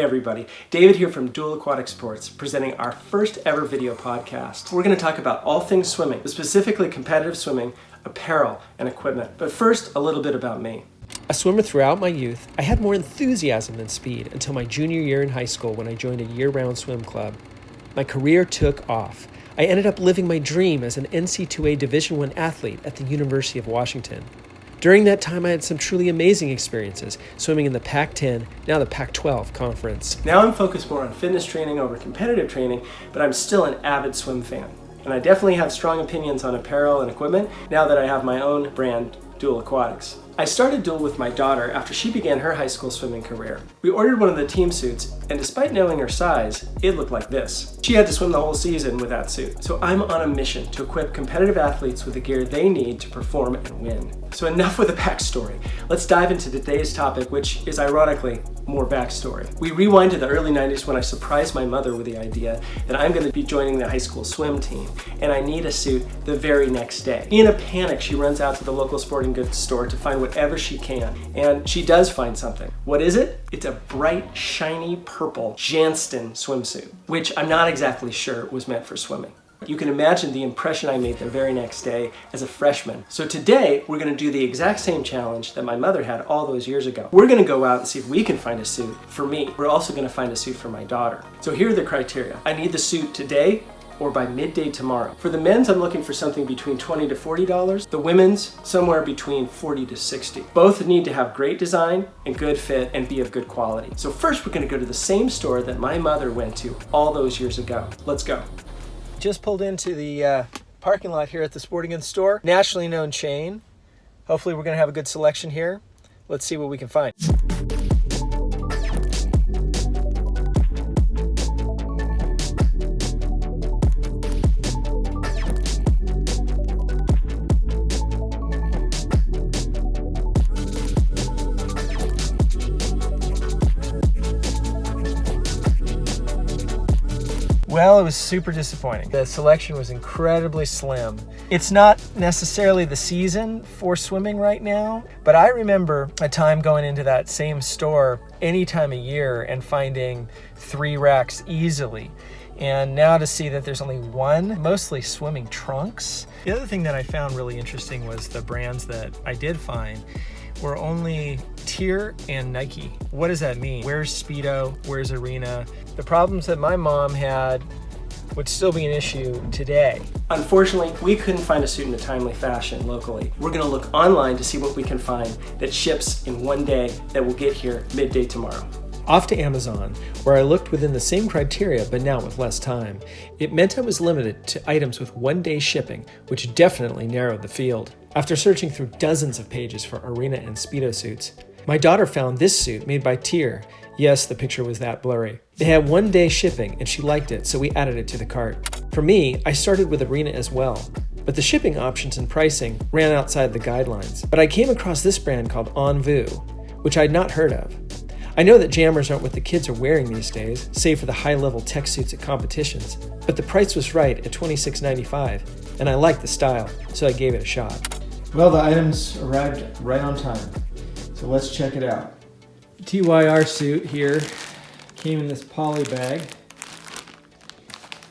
everybody, David here from Dual Aquatic Sports, presenting our first ever video podcast. We're going to talk about all things swimming, but specifically competitive swimming, apparel, and equipment. But first, a little bit about me. A swimmer throughout my youth, I had more enthusiasm than speed until my junior year in high school when I joined a year-round swim club. My career took off. I ended up living my dream as an NC2A Division I athlete at the University of Washington. During that time, I had some truly amazing experiences, swimming in the Pac-10, now the Pac-12 conference. Now I'm focused more on fitness training over competitive training, but I'm still an avid swim fan. And I definitely have strong opinions on apparel and equipment now that I have my own brand, Dual Aquatics. I started Dual with my daughter after she began her high school swimming career. We ordered one of the team suits, and despite knowing her size, it looked like this. She had to swim the whole season with that suit. So I'm on a mission to equip competitive athletes with the gear they need to perform and win. So enough with the backstory. Let's dive into today's topic, which is ironically more backstory. We rewind to the early 90s when I surprised my mother with the idea that I'm going to be joining the high school swim team, and I need a suit the very next day. In a panic, she runs out to the local sporting goods store to find whatever she can, and she does find something. What is it? It's a bright, shiny purple Johnston swimsuit, which I'm not exactly sure was meant for swimming. You can imagine the impression I made the very next day as a freshman. So today, we're going to do the exact same challenge that my mother had all those years ago. We're going to go out and see if we can find a suit for me. We're also going to find a suit for my daughter. So here are the criteria. I need the suit today or by midday tomorrow. For the men's, I'm looking for something between $20 to $40. The women's, somewhere between $40 to $60. Both need to have great design and good fit and be of good quality. So first, we're going to go to the same store that my mother went to all those years ago. Let's go. Just pulled into the parking lot here at the sporting goods store. Nationally known chain. Hopefully we're going to have a good selection here. Let's see what we can find. Well, it was super disappointing. The selection was incredibly slim. It's not necessarily the season for swimming right now, but I remember a time going into that same store any time of year and finding 3 racks easily. And now to see that there's only one, mostly swimming trunks. The other thing that I found really interesting was the brands that I did find were only TYR and Nike. What does that mean? Where's Speedo? Where's Arena? The problems that my mom had would still be an issue today. Unfortunately, we couldn't find a suit in a timely fashion locally. We're going to look online to see what we can find that ships in one day that will get here midday tomorrow. Off to Amazon, where I looked within the same criteria but now with less time. It meant I was limited to items with one-day shipping, which definitely narrowed the field. After searching through dozens of pages for Arena and Speedo suits, my daughter found this suit made by TYR. Yes, the picture was that blurry. They had one-day shipping and she liked it, so we added it to the cart. For me, I started with Arena as well, but the shipping options and pricing ran outside the guidelines. But I came across this brand called Envu, which I'd not heard of. I know that jammers aren't what the kids are wearing these days, save for the high-level tech suits at competitions, but the price was right at $26.95, and I liked the style, so I gave it a shot. Well, the items arrived right on time, so let's check it out. TYR suit here came in this poly bag.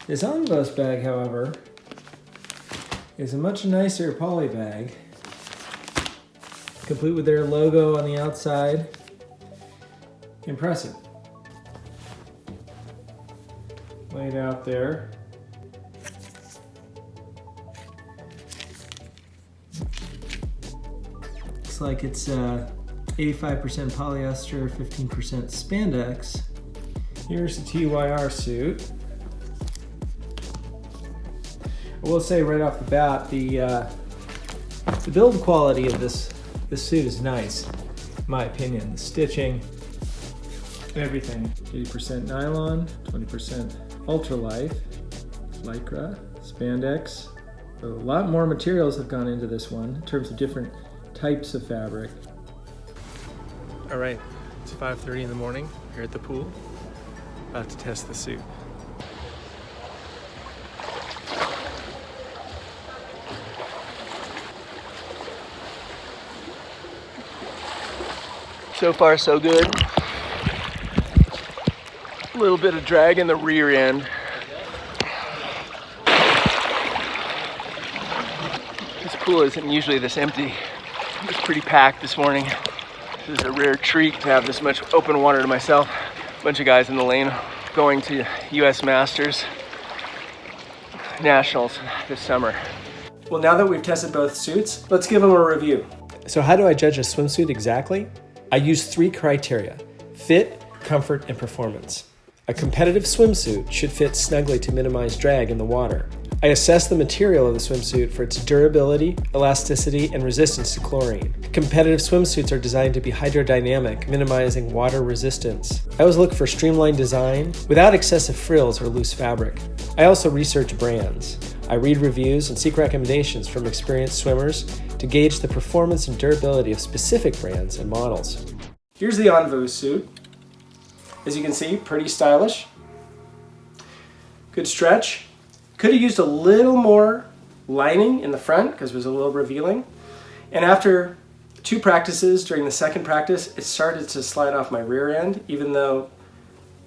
This Onvos bag, however, is a much nicer poly bag, complete with their logo on the outside. Impressive. Laid out there. Looks like it's 85% polyester, 15% spandex. Here's the TYR suit. I will say right off the bat, the build quality of this suit is nice, in my opinion. The stitching, everything. 80% nylon, 20% ultralight, lycra, spandex. A lot more materials have gone into this one in terms of different types of fabric. All right, it's 5:30 in the morning here at the pool. About to test the suit. So far, so good. A little bit of drag in the rear end. This pool isn't usually this empty. It was pretty packed this morning. This is a rare treat to have this much open water to myself. A bunch of guys in the lane going to US Masters Nationals this summer. Well, now that we've tested both suits, let's give them a review. So how do I judge a swimsuit exactly? I use 3 criteria: fit, comfort, and performance. A competitive swimsuit should fit snugly to minimize drag in the water. I assess the material of the swimsuit for its durability, elasticity, and resistance to chlorine. Competitive swimsuits are designed to be hydrodynamic, minimizing water resistance. I always look for streamlined design without excessive frills or loose fabric. I also research brands. I read reviews and seek recommendations from experienced swimmers to gauge the performance and durability of specific brands and models. Here's the Envu suit. As you can see, pretty stylish. Good stretch. Could have used a little more lining in the front because it was a little revealing. And after 2 practices, during the second practice, it started to slide off my rear end, even though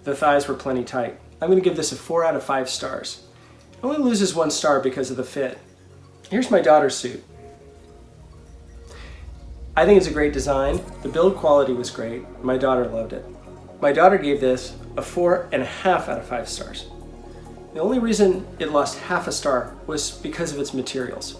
the thighs were plenty tight. I'm going to give this a 4 out of 5 stars. It only loses 1 star because of the fit. Here's my daughter's suit. I think it's a great design. The build quality was great. My daughter loved it. My daughter gave this a 4.5 out of 5 stars. The only reason it lost half a star was because of its materials.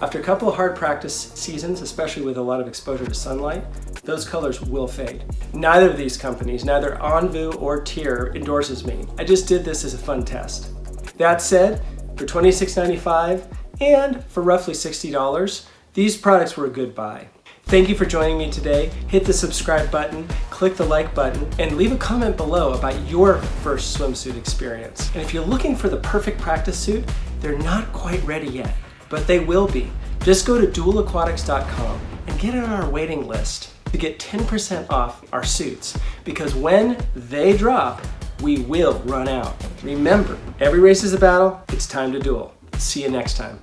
After a couple of hard practice seasons, especially with a lot of exposure to sunlight, those colors will fade. Neither of these companies, neither Envu or TYR, endorses me. I just did this as a fun test. That said, for $26.95 and for roughly $60, these products were a good buy. Thank you for joining me today. Hit the subscribe button, click the like button, and leave a comment below about your first swimsuit experience. And if you're looking for the perfect practice suit, they're not quite ready yet, but they will be. Just go to dualaquatics.com and get on our waiting list to get 10% off our suits, because when they drop, we will run out. Remember, every race is a battle. It's time to duel. See you next time.